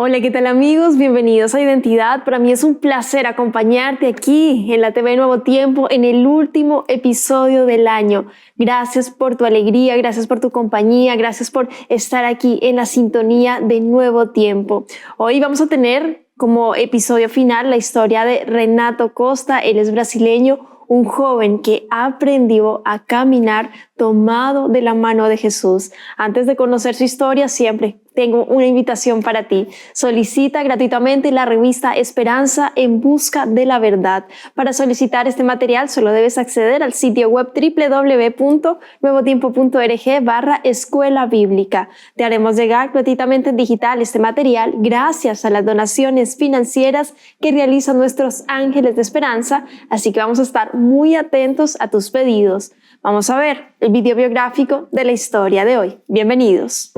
Hola, ¿qué tal amigos? Bienvenidos a Identidad. Para mí es un placer acompañarte aquí en la TV Nuevo Tiempo en el último episodio del año. Gracias por tu alegría, gracias por tu compañía, gracias por estar aquí en la sintonía de Nuevo Tiempo. Hoy vamos a tener como episodio final la historia de Renato Costa. Él es brasileño, un joven que aprendió a caminar tomado de la mano de Jesús. Antes de conocer su historia, siempre tengo una invitación para ti. Solicita gratuitamente la revista Esperanza en Busca de la Verdad. Para solicitar este material solo debes acceder al sitio web www.nuevotiempo.org/escuela bíblica. Te haremos llegar gratuitamente en digital este material gracias a las donaciones financieras que realizan nuestros ángeles de esperanza, así que vamos a estar muy atentos a tus pedidos. Vamos a ver el video biográfico de la historia de hoy. Bienvenidos.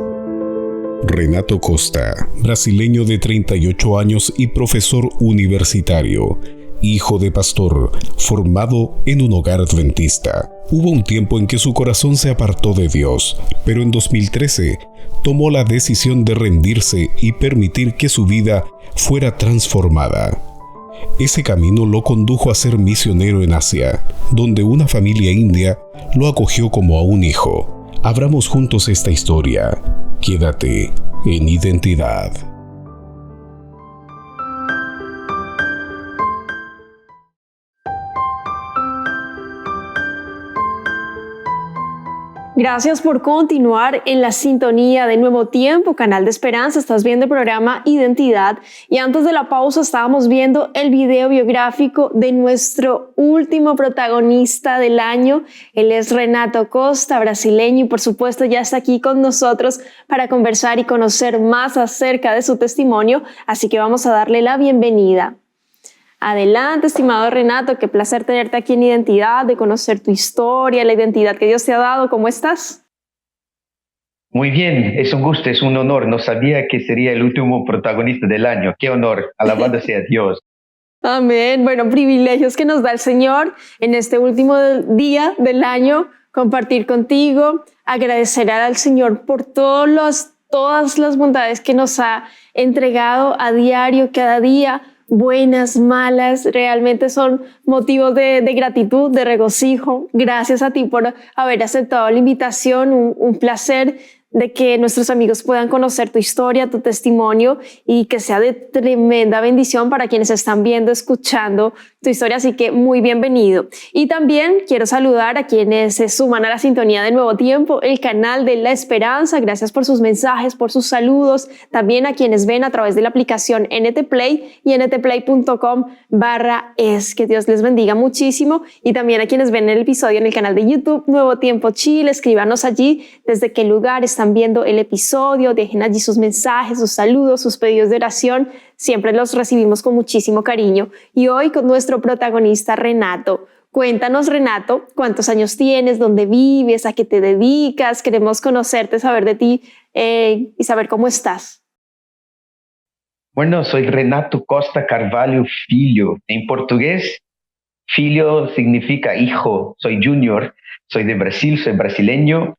Renato Costa, brasileño de 38 años y profesor universitario, hijo de pastor, formado en un hogar adventista. Hubo un tiempo en que su corazón se apartó de Dios, pero en 2013 tomó la decisión de rendirse y permitir que su vida fuera transformada. Ese camino lo condujo a ser misionero en Asia, donde una familia india lo acogió como a un hijo. Abramos juntos esta historia. Quédate en Identidad. Gracias por continuar en la sintonía de Nuevo Tiempo, canal de Esperanza. Estás viendo el programa Identidad y antes de la pausa estábamos viendo el video biográfico de nuestro último protagonista del año. Él es Renato Costa, brasileño, y por supuesto ya está aquí con nosotros para conversar y conocer más acerca de su testimonio, así que vamos a darle la bienvenida. Adelante, estimado Renato, qué placer tenerte aquí en Identidad, de conocer tu historia, la identidad que Dios te ha dado. ¿Cómo estás? Muy bien, es un gusto, es un honor. No sabía que sería el último protagonista del año. Qué honor, alabado sea Dios. Amén. Bueno, privilegios que nos da el Señor en este último día del año, compartir contigo, agradecer al Señor por todas las bondades que nos ha entregado a diario, cada día, buenas, malas, realmente son motivos de gratitud, de regocijo. Gracias a ti por haber aceptado la invitación, un placer de que nuestros amigos puedan conocer tu historia, tu testimonio y que sea de tremenda bendición para quienes están viendo, escuchando tu historia, así que muy bienvenido. Y también quiero saludar a quienes se suman a la sintonía de Nuevo Tiempo, el canal de La Esperanza. Gracias por sus mensajes, por sus saludos. También a quienes ven a través de la aplicación NT Play y ntplay.com/es. Que Dios les bendiga muchísimo. Y también a quienes ven el episodio en el canal de YouTube Nuevo Tiempo Chile. Escríbanos allí desde qué lugar están viendo el episodio. Dejen allí sus mensajes, sus saludos, sus pedidos de oración. Siempre los recibimos con muchísimo cariño. Y hoy con nuestro protagonista Renato. Cuéntanos, Renato, ¿cuántos años tienes? ¿Dónde vives? ¿A qué te dedicas? Queremos conocerte, saber de ti y saber cómo estás. Bueno, soy Renato Costa Carvalho Filho. En portugués, filho significa hijo. Soy junior, soy de Brasil, soy brasileño.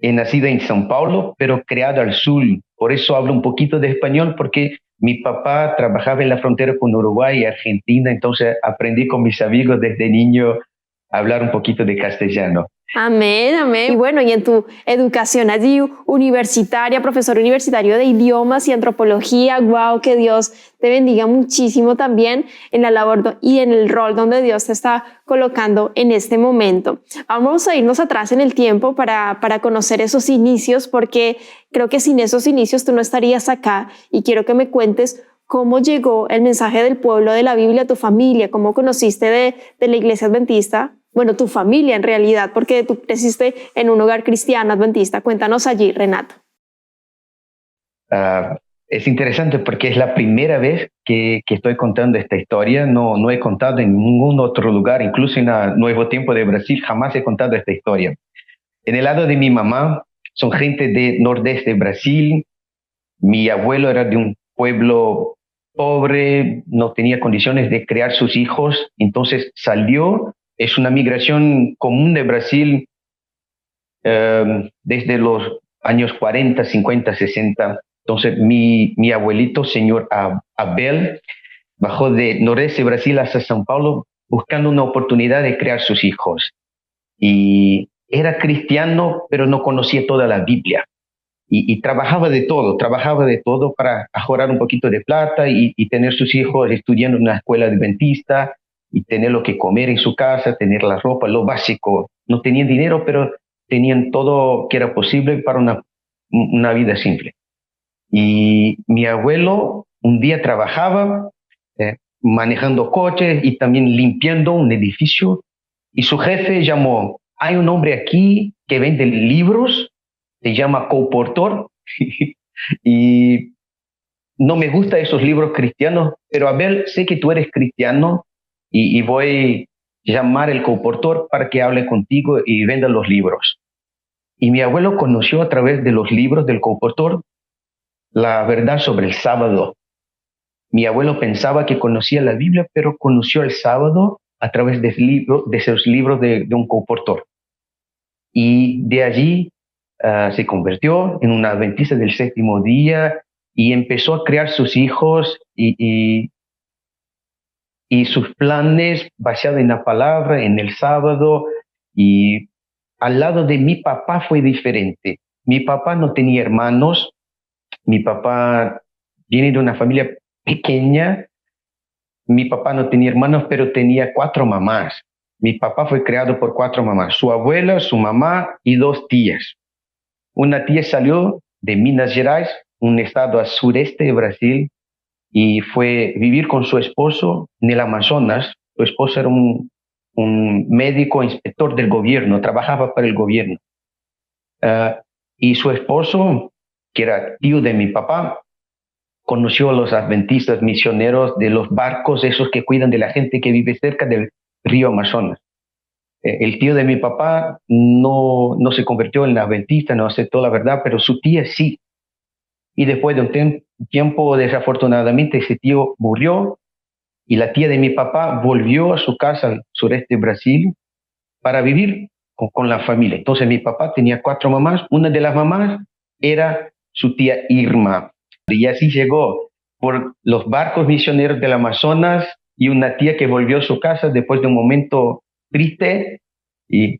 He nacido en São Paulo, pero criado al sur. Por eso hablo un poquito de español, porque mi papá trabajaba en la frontera con Uruguay y Argentina, entonces aprendí con mis amigos desde niño a hablar un poquito de castellano. Amén, amén. Y bueno, y en tu educación allí universitaria, profesor universitario de idiomas y antropología, wow, que Dios te bendiga muchísimo también en la labor y en el rol donde Dios te está colocando en este momento. Vamos a irnos atrás en el tiempo para conocer esos inicios, porque creo que sin esos inicios tú no estarías acá y quiero que me cuentes cómo llegó el mensaje del pueblo de la Biblia a tu familia, cómo conociste de la iglesia adventista. Bueno, tu familia en realidad, porque tú creciste en un hogar cristiano adventista. Cuéntanos allí, Renato. Es interesante porque es la primera vez que estoy contando esta historia. No he contado en ningún otro lugar, incluso en Nuevo Tiempo de Brasil, jamás he contado esta historia. En el lado de mi mamá, son gente de nordeste de Brasil. Mi abuelo era de un pueblo pobre, no tenía condiciones de criar sus hijos, entonces salió. Es una migración común de Brasil desde los años 40, 50, 60. Entonces mi abuelito, señor Abel, bajó de Nordeste Brasil hasta São Paulo buscando una oportunidad de criar sus hijos. Y era cristiano, pero no conocía toda la Biblia. Y trabajaba de todo para ahorrar un poquito de plata y tener sus hijos estudiando en una escuela adventista y tener lo que comer en su casa, tener la ropa, lo básico. No tenían dinero, pero tenían todo que era posible para una vida simple. Y mi abuelo un día trabajaba manejando coches y también limpiando un edificio y su jefe llamó: hay un hombre aquí que vende libros, se llama Comportor y no me gustan esos libros cristianos, pero Abel, sé que tú eres cristiano y voy a llamar al Comportor para que hable contigo y venda los libros. Y mi abuelo conoció a través de los libros del Comportor la verdad sobre el sábado. Mi abuelo pensaba que conocía la Biblia, pero conoció el sábado a través de esos libros de un Comportor. Y de allí se convirtió en una adventista del séptimo día y empezó a crear sus hijos y sus planes basados en la palabra, en el sábado. Y al lado de mi papá fue diferente. Mi papá no tenía hermanos. Mi papá viene de una familia pequeña. Mi papá no tenía hermanos, pero tenía 4 mamás. Mi papá fue criado por 4 mamás, su abuela, su mamá y 2 tías. Una tía salió de Minas Gerais, un estado al sureste de Brasil, y fue vivir con su esposo en el Amazonas. Su esposo era un médico inspector del gobierno, trabajaba para el gobierno. Y su esposo, que era tío de mi papá, conoció a los adventistas misioneros de los barcos, esos que cuidan de la gente que vive cerca del río Amazonas. El tío de mi papá no se convirtió en adventista, no aceptó la verdad, pero su tía sí. Y después de un tiempo, desafortunadamente, ese tío murió y la tía de mi papá volvió a su casa al sureste de Brasil para vivir con la familia. Entonces mi papá tenía 4 mamás, una de las mamás era su tía Irma. Y así llegó por los barcos misioneros del Amazonas y una tía que volvió a su casa después de un momento triste y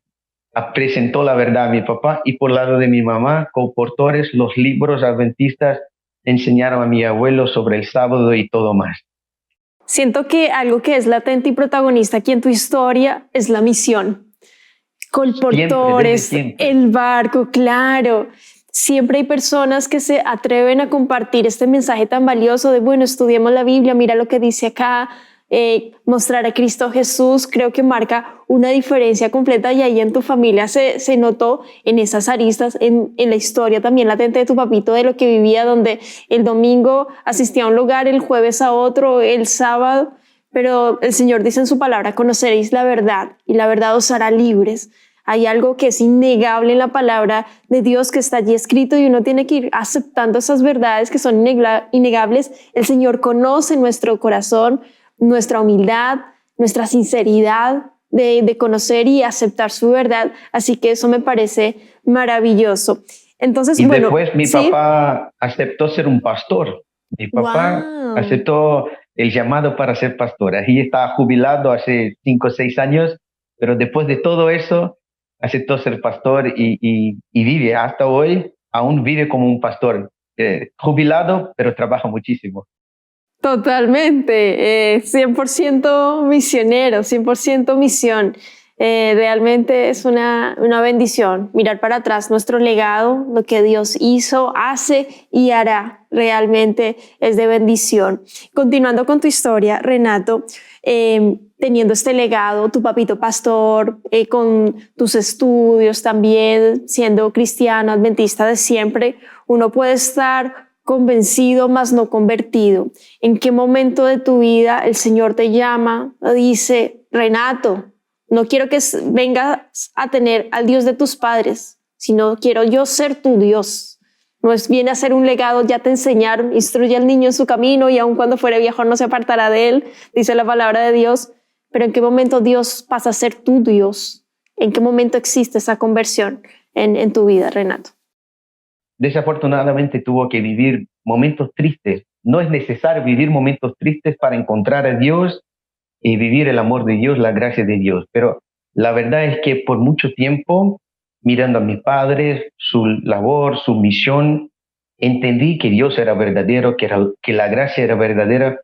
presentó la verdad a mi papá. Y por el lado de mi mamá, Comportores, los libros adventistas enseñaron a mi abuelo sobre el sábado y todo más. Siento que algo que es latente y protagonista aquí en tu historia es la misión. Colportores, el barco, claro. Siempre hay personas que se atreven a compartir este mensaje tan valioso de, bueno, estudiemos la Biblia, mira lo que dice acá, mostrar a Cristo Jesús. Creo que marca una diferencia completa y ahí en tu familia se notó en esas aristas, en la historia también latente de tu papito, de lo que vivía, donde el domingo asistía a un lugar, el jueves a otro, el sábado, pero el Señor dice en su palabra: conoceréis la verdad y la verdad os hará libres. Hay algo que es innegable en la palabra de Dios que está allí escrito y uno tiene que ir aceptando esas verdades que son innegables. El Señor conoce nuestro corazón, nuestra humildad, nuestra sinceridad de conocer y aceptar su verdad. Así que eso me parece maravilloso. Entonces, y después mi papá aceptó ser un pastor. Mi papá aceptó el llamado para ser pastor. Ahí está jubilado hace 5 o 6 años, pero después de todo eso aceptó ser pastor y vive hasta hoy, aún vive como un pastor, jubilado, pero trabaja muchísimo. Totalmente, 100% misionero, 100% misión. Realmente es una bendición mirar para atrás nuestro legado, lo que Dios hizo, hace y hará, realmente es de bendición. Continuando con tu historia, Renato, teniendo este legado, tu papito pastor, con tus estudios también, siendo cristiano, adventista de siempre, uno puede estar convencido, mas no convertido. ¿En qué momento de tu vida el Señor te llama, dice: Renato, no quiero que vengas a tener al Dios de tus padres, sino quiero yo ser tu Dios? No es bien hacer un legado, ya te enseñaron, instruye al niño en su camino y aun cuando fuere viejo no se apartará de él, dice la palabra de Dios. Pero ¿en qué momento Dios pasa a ser tu Dios? ¿En qué momento existe esa conversión en tu vida, Renato? Desafortunadamente tuvo que vivir momentos tristes. No es necesario vivir momentos tristes para encontrar a Dios y vivir el amor de Dios, la gracia de Dios. Pero la verdad es que por mucho tiempo, mirando a mis padres, su labor, su misión, entendí que Dios era verdadero, que la gracia era verdadera.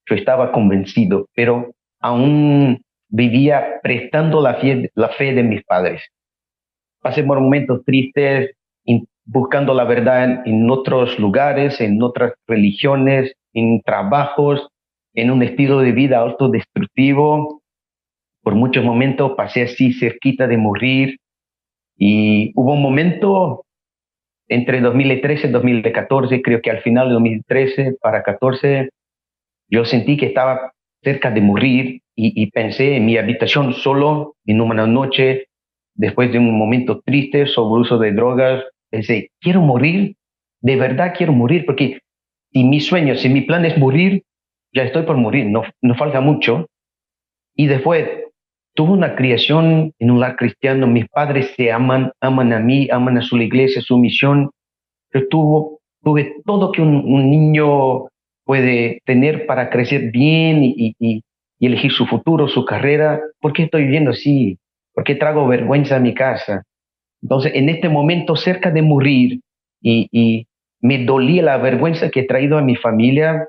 Yo estaba convencido, pero aún vivía prestando la fe de mis padres. Pasé por momentos tristes, buscando la verdad en otros lugares, en otras religiones, en trabajos, en un estilo de vida autodestructivo. Por muchos momentos pasé así cerquita de morir, y hubo un momento entre 2013 y 2014, creo que al final de 2013 para 14, yo sentí que estaba cerca de morir, y pensé en mi habitación solo en una noche, después de un momento triste sobre uso de drogas, pensé, quiero morir, de verdad quiero morir, porque si mi sueño, si mi plan es morir, ya estoy por morir, no falta mucho. Y después tuve una criación en un lar cristiano, mis padres se aman a mí, aman a su iglesia, su misión. Yo tuve todo que un niño puede tener para crecer bien y elegir su futuro, su carrera. ¿Por qué estoy viviendo así? ¿Por qué trago vergüenza a mi casa? Entonces, en este momento, cerca de morir, y me dolía la vergüenza que he traído a mi familia,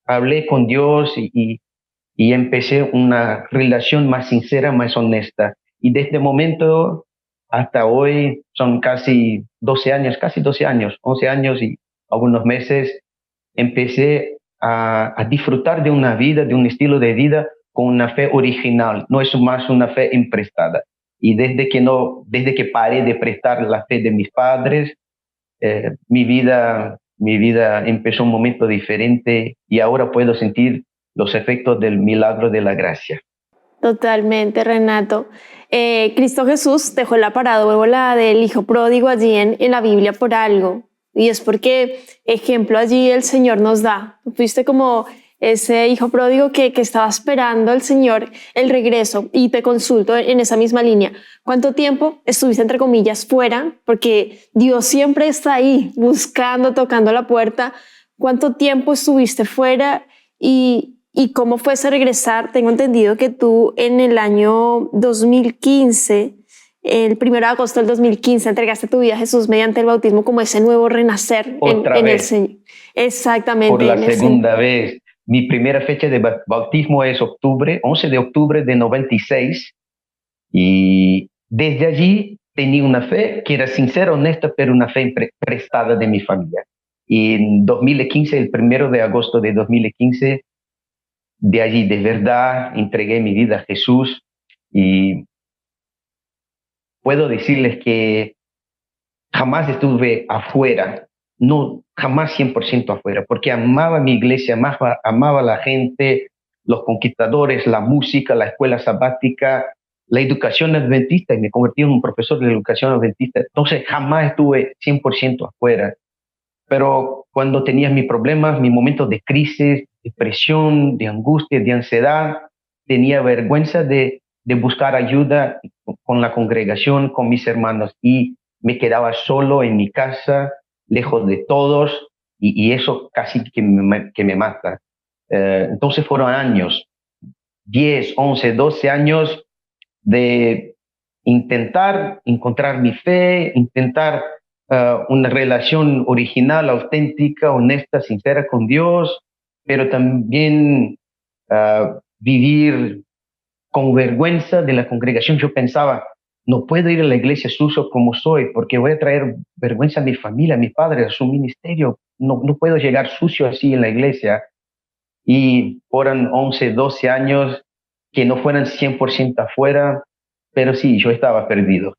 hablé con Dios y empecé una relación más sincera, más honesta. Y desde este momento hasta hoy son casi 12 años, 11 años y algunos meses, empecé a disfrutar de una vida, de un estilo de vida con una fe original, no es más una fe emprestada. Y desde que paré de prestar la fe de mis padres, mi vida empezó un momento diferente, y ahora puedo sentir los efectos del milagro de la gracia. Totalmente, Renato. Cristo Jesús dejó la parábola del hijo pródigo allí en la Biblia por algo, y es porque ejemplo allí el Señor nos da. Tú fuiste como ese hijo pródigo que estaba esperando al Señor el regreso, y te consulto en esa misma línea. ¿Cuánto tiempo estuviste, entre comillas, fuera? Porque Dios siempre está ahí, buscando, tocando la puerta. ¿Cuánto tiempo estuviste fuera y cómo fue ese regresar? Tengo entendido que tú en el año 2015, el 1 de agosto del 2015, entregaste tu vida a Jesús mediante el bautismo, como ese nuevo renacer en el Señor. Exactamente. Por la segunda vez. Mi primera fecha de bautismo es 11 de octubre de 96, y desde allí tenía una fe que era sincera, honesta, pero una fe prestada de mi familia. Y en 2015, el 1 de agosto de 2015, de allí de verdad entregué mi vida a Jesús, y puedo decirles que jamás estuve afuera, no, jamás 100% afuera, porque amaba mi iglesia, amaba a la gente, los conquistadores, la música, la escuela sabática, la educación adventista, y me convertí en un profesor de educación adventista. Entonces jamás estuve 100% afuera. Pero cuando tenía mis problemas, mis momentos de crisis, depresión, de angustia, de ansiedad, tenía vergüenza de buscar ayuda con la congregación, con mis hermanos, y me quedaba solo en mi casa, lejos de todos, y eso casi que me mata. Entonces fueron años, 10, 11, 12 años de intentar encontrar mi fe, intentar una relación original, auténtica, honesta, sincera con Dios, pero también vivir con vergüenza de la congregación. Yo pensaba, no puedo ir a la iglesia sucio como soy, porque voy a traer vergüenza a mi familia, a mi padre, a su ministerio. No puedo llegar sucio así en la iglesia. Y fueron 11, 12 años que no fueran 100% afuera, pero sí, yo estaba perdido.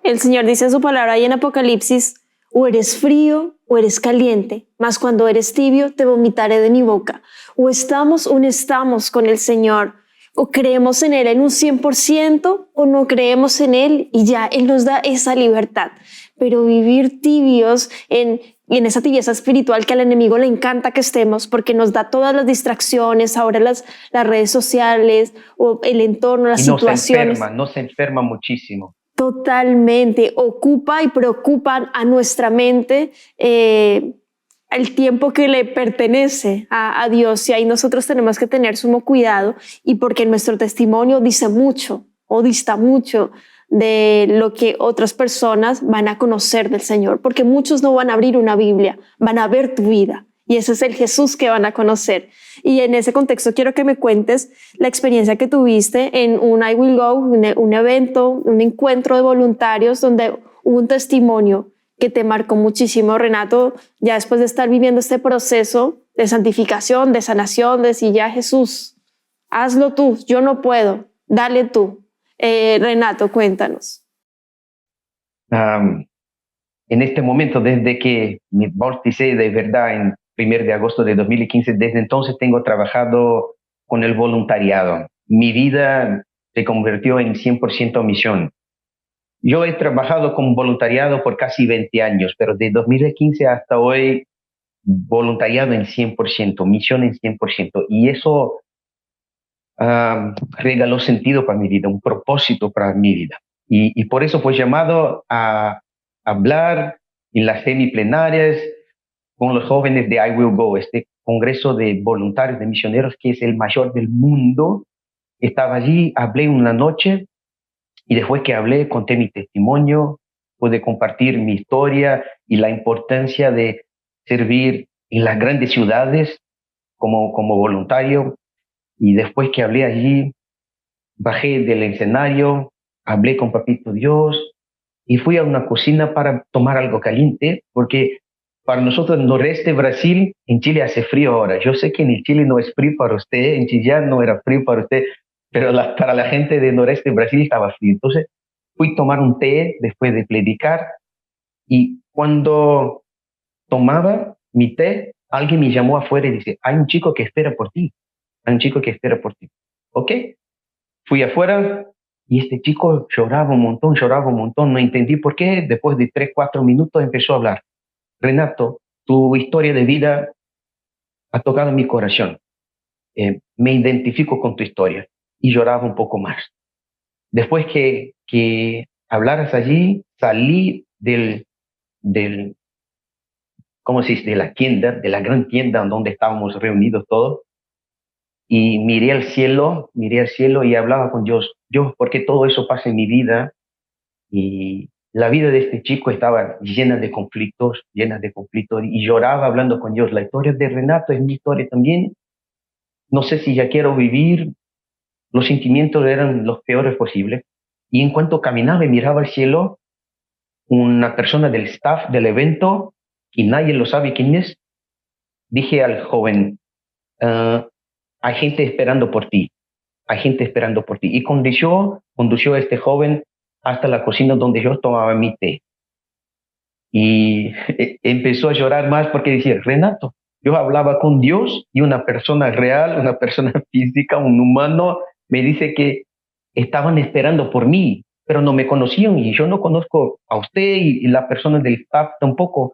El Señor dice en su palabra ahí en Apocalipsis: o eres frío o eres caliente, mas cuando eres tibio te vomitaré de mi boca. O estamos o no estamos con el Señor, o creemos en Él en un 100% o no creemos en Él, y ya Él nos da esa libertad. Pero vivir tibios y en esa tibieza espiritual que al enemigo le encanta que estemos, porque nos da todas las distracciones, ahora las redes sociales o el entorno, las situaciones. Nos enferma muchísimo. Totalmente, ocupa y preocupa a nuestra mente el tiempo que le pertenece a Dios, y ahí nosotros tenemos que tener sumo cuidado, y porque nuestro testimonio dice mucho o dista mucho de lo que otras personas van a conocer del Señor, porque muchos no van a abrir una Biblia, van a ver tu vida, y ese es el Jesús que van a conocer. Y en ese contexto quiero que me cuentes la experiencia que tuviste en un I Will Go, un evento, un encuentro de voluntarios donde hubo un testimonio que te marcó muchísimo, Renato, ya después de estar viviendo este proceso de santificación, de sanación, de decir, ya Jesús, hazlo tú, yo no puedo, dale tú. Renato, cuéntanos. En este momento, desde que me bauticé de verdad en 1 de agosto de 2015, desde entonces tengo trabajado con el voluntariado. Mi vida se convirtió en 100% misión. Yo he trabajado con voluntariado por casi 20 años, pero de 2015 hasta hoy, voluntariado en 100%, misión en 100%. Y eso regaló sentido para mi vida, un propósito para mi vida. Y por eso fue llamado a hablar en las semiplenarias con los jóvenes de I Will Go, este congreso de voluntarios, de misioneros, que es el mayor del mundo. Estaba allí, hablé una noche, y después que hablé, conté mi testimonio, pude compartir mi historia y la importancia de servir en las grandes ciudades como voluntario. Y después que hablé allí, bajé del escenario, hablé con Papito Dios y fui a una cocina para tomar algo caliente, porque para nosotros en el noreste de Brasil, en Chile hace frío ahora. Yo sé que en Chile no es frío para usted, en Chillán no era frío para usted, pero para la gente del noreste de Brasil estaba frío. Entonces fui a tomar un té después de predicar, y cuando tomaba mi té, alguien me llamó afuera y dice, hay un chico que espera por ti, hay un chico que espera por ti. ¿Ok? Fui afuera y este chico lloraba un montón, no entendí por qué. Después de 3, 4 minutos empezó a hablar. Renato, tu historia de vida ha tocado mi corazón. Me identifico con tu historia. Y lloraba un poco más. Después que hablaras allí, salí ¿cómo se dice? De la tienda, de la gran tienda donde estábamos reunidos todos, y miré al cielo y hablaba con Dios. Dios, ¿por qué todo eso pasa en mi vida? Y la vida de este chico estaba llena de conflictos, y lloraba hablando con Dios. La historia de Renato es mi historia también. No sé si ya quiero vivir. Los sentimientos eran los peores posibles. Y en cuanto caminaba y miraba al cielo, una persona del staff del evento, y nadie lo sabe quién es, dije al joven, hay gente esperando por ti, hay gente esperando por ti. Y condució a este joven hasta la cocina donde yo tomaba mi té. Y empezó a llorar más porque decía, Renato, yo hablaba con Dios y una persona real, una persona física, un humano, me dice que estaban esperando por mí, pero no me conocían, y yo no conozco a usted y la persona del staff tampoco.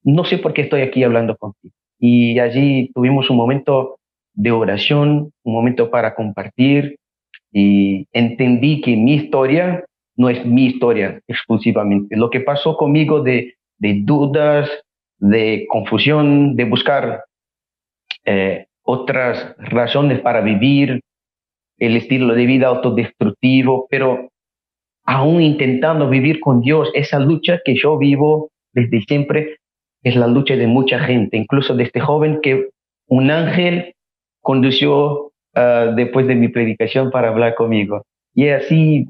No sé por qué estoy aquí hablando contigo. Y allí tuvimos un momento de oración, un momento para compartir, y entendí que mi historia no es mi historia exclusivamente. Lo que pasó conmigo de dudas, de confusión, de buscar otras razones para vivir, el estilo de vida autodestructivo, pero aún intentando vivir con Dios, esa lucha que yo vivo desde siempre es la lucha de mucha gente, incluso de este joven que un ángel condució después de mi predicación para hablar conmigo. Y así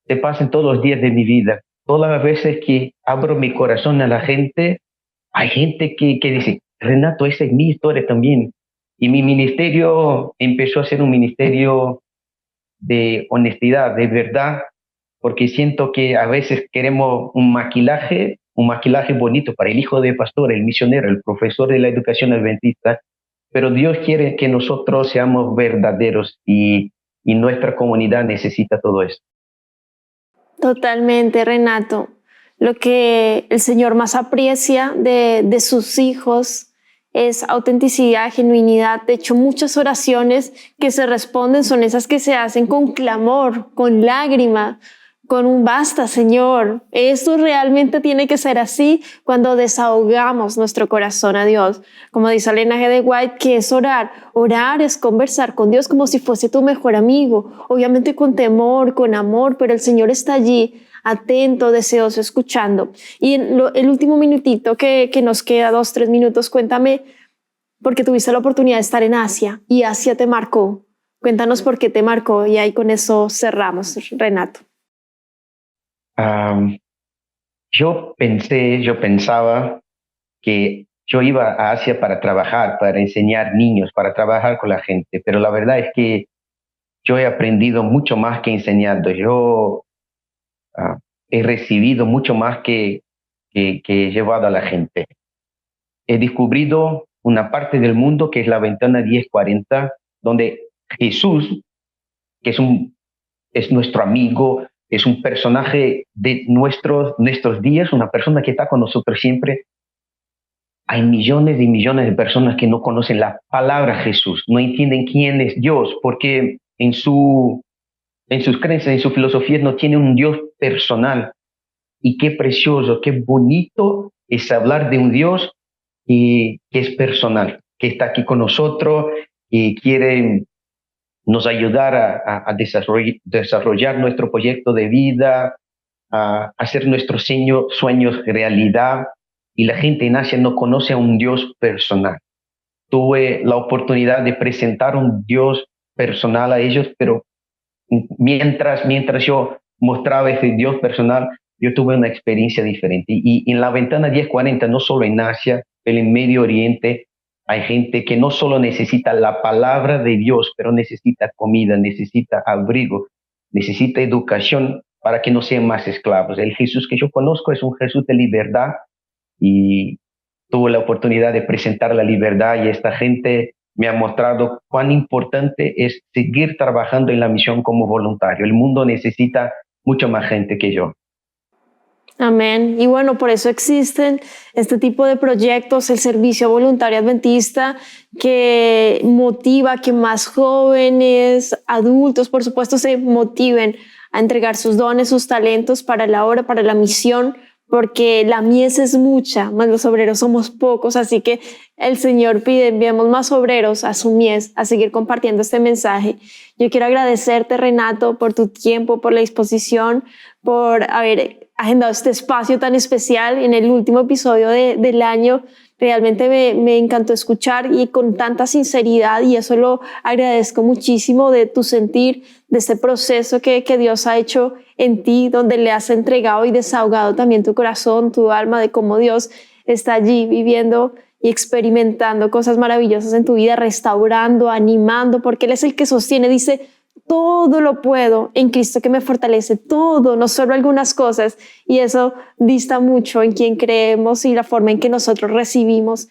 te pasan todos los días de mi vida. Todas las veces que abro mi corazón a la gente, hay gente que dice, Renato, esa es mi historia también. Y mi ministerio empezó a ser un ministerio de honestidad, de verdad, porque siento que a veces queremos un maquillaje bonito para el hijo de pastor, el misionero, el profesor de la educación adventista, pero Dios quiere que nosotros seamos verdaderos, y nuestra comunidad necesita todo eso. Totalmente, Renato. Lo que el Señor más aprecia de sus hijos es autenticidad, genuinidad. De hecho, muchas oraciones que se responden son esas que se hacen con clamor, con lágrima, con un basta, Señor. Esto realmente tiene que ser así cuando desahogamos nuestro corazón a Dios. Como dice Elena G. de White, ¿qué es orar? Orar es conversar con Dios como si fuese tu mejor amigo, obviamente con temor, con amor, pero el Señor está allí, atento, deseoso, escuchando. Y en el último minutito que nos queda, 2-3 minutos, cuéntame, porque tuviste la oportunidad de estar en Asia y Asia te marcó. Cuéntanos por qué te marcó y ahí con eso cerramos, Renato. Yo pensaba que yo iba a Asia para trabajar, para enseñar niños, para trabajar con la gente, pero la verdad es que yo he aprendido mucho más que enseñando. Yo he recibido mucho más que he llevado a la gente. He descubierto una parte del mundo que es la ventana 1040, donde Jesús, que es nuestro amigo, es un personaje de nuestros días, una persona que está con nosotros siempre. Hay millones y millones de personas que no conocen la palabra Jesús, no entienden quién es Dios, porque en sus creencias, en su filosofía no tiene un Dios personal. Y qué precioso, qué bonito es hablar de un Dios que es personal, que está aquí con nosotros, que quiere nos ayudar a desarrollar nuestro proyecto de vida, a hacer nuestros sueños realidad. Y la gente en Asia no conoce a un Dios personal. Tuve la oportunidad de presentar un Dios personal a ellos, pero mientras yo mostraba ese Dios personal, yo tuve una experiencia diferente. Y en la ventana 1040, no solo en Asia, pero en Medio Oriente, hay gente que no solo necesita la palabra de Dios, pero necesita comida, necesita abrigo, necesita educación para que no sean más esclavos. El Jesús que yo conozco es un Jesús de libertad y tuve la oportunidad de presentar la libertad y esta gente me ha mostrado cuán importante es seguir trabajando en la misión como voluntario. El mundo necesita mucho más gente que yo. Amén. Y bueno, por eso existen este tipo de proyectos, el servicio voluntario adventista, que motiva a que más jóvenes, adultos, por supuesto, se motiven a entregar sus dones, sus talentos para la obra, para la misión, porque la mies es mucha, más los obreros somos pocos, así que el Señor pide, enviemos más obreros a su mies, a seguir compartiendo este mensaje. Yo quiero agradecerte, Renato, por tu tiempo, por la disposición, por haber agendado este espacio tan especial en el último episodio del año. Realmente me encantó escuchar y con tanta sinceridad, y eso lo agradezco muchísimo, de tu sentir, de este proceso que Dios ha hecho en ti, donde le has entregado y desahogado también tu corazón, tu alma, de cómo Dios está allí viviendo y experimentando cosas maravillosas en tu vida, restaurando, animando, porque Él es el que sostiene. Dice, todo lo puedo en Cristo que me fortalece, todo, no solo algunas cosas, y eso dista mucho en quien creemos y la forma en que nosotros recibimos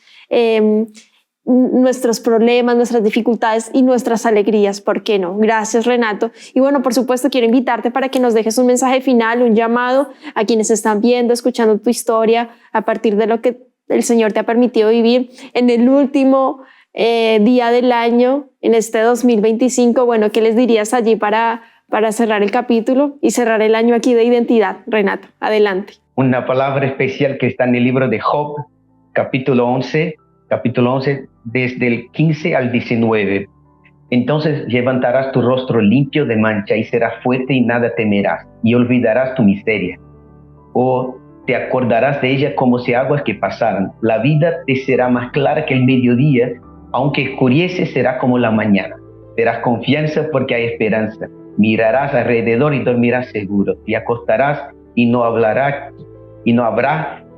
nuestros problemas, nuestras dificultades y nuestras alegrías. ¿Por qué no? Gracias, Renato. Y bueno, por supuesto, quiero invitarte para que nos dejes un mensaje final, un llamado a quienes están viendo, escuchando tu historia a partir de lo que el Señor te ha permitido vivir en el último día del año, en este 2025. Bueno, ¿qué les dirías allí para cerrar el capítulo y cerrar el año aquí de identidad? Renato, adelante. Una palabra especial que está en el libro de Job, capítulo 11, desde el 15 al 19. Entonces levantarás tu rostro limpio de mancha y serás fuerte y nada temerás, y olvidarás tu miseria. O te acordarás de ella como si aguas que pasaran. La vida te será más clara que el mediodía, aunque oscurece será como la mañana. Tendrás confianza porque hay esperanza. Mirarás alrededor y dormirás seguro. Te acostarás y no habrá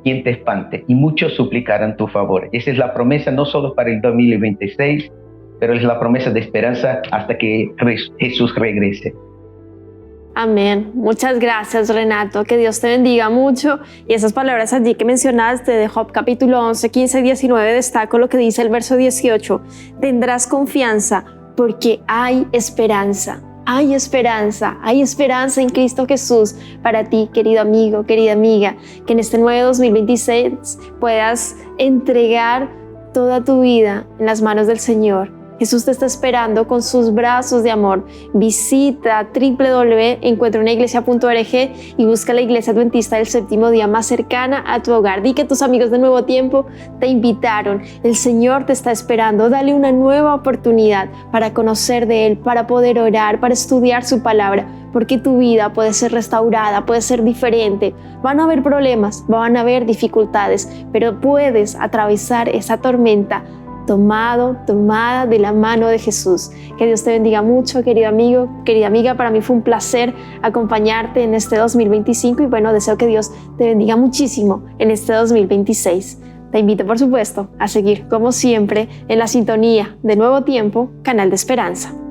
quien te espante, y muchos suplicarán tu favor. Esa es la promesa no solo para el 2026, pero es la promesa de esperanza hasta que Jesús regrese. Amén. Muchas gracias, Renato. Que Dios te bendiga mucho. Y esas palabras allí que mencionaste de Job capítulo 11, 15 y 19, destaco lo que dice el verso 18. Tendrás confianza porque hay esperanza. Hay esperanza en Cristo Jesús para ti, querido amigo, querida amiga, que en este nuevo 2026 puedas entregar toda tu vida en las manos del Señor, Jesús te está esperando con sus brazos de amor. Visita www.encuentronaiglesia.org y busca la Iglesia Adventista del Séptimo Día más cercana a tu hogar. Di que tus amigos de Nuevo Tiempo te invitaron. El Señor te está esperando. Dale una nueva oportunidad para conocer de Él, para poder orar, para estudiar su palabra, porque tu vida puede ser restaurada, puede ser diferente. Van a haber problemas, van a haber dificultades, pero puedes atravesar esa tormenta tomada de la mano de Jesús. Que Dios te bendiga mucho, querido amigo, querida amiga. Para mí fue un placer acompañarte en este 2025 y bueno, deseo que Dios te bendiga muchísimo en este 2026. Te invito, por supuesto, a seguir como siempre en la sintonía de Nuevo Tiempo, Canal de Esperanza.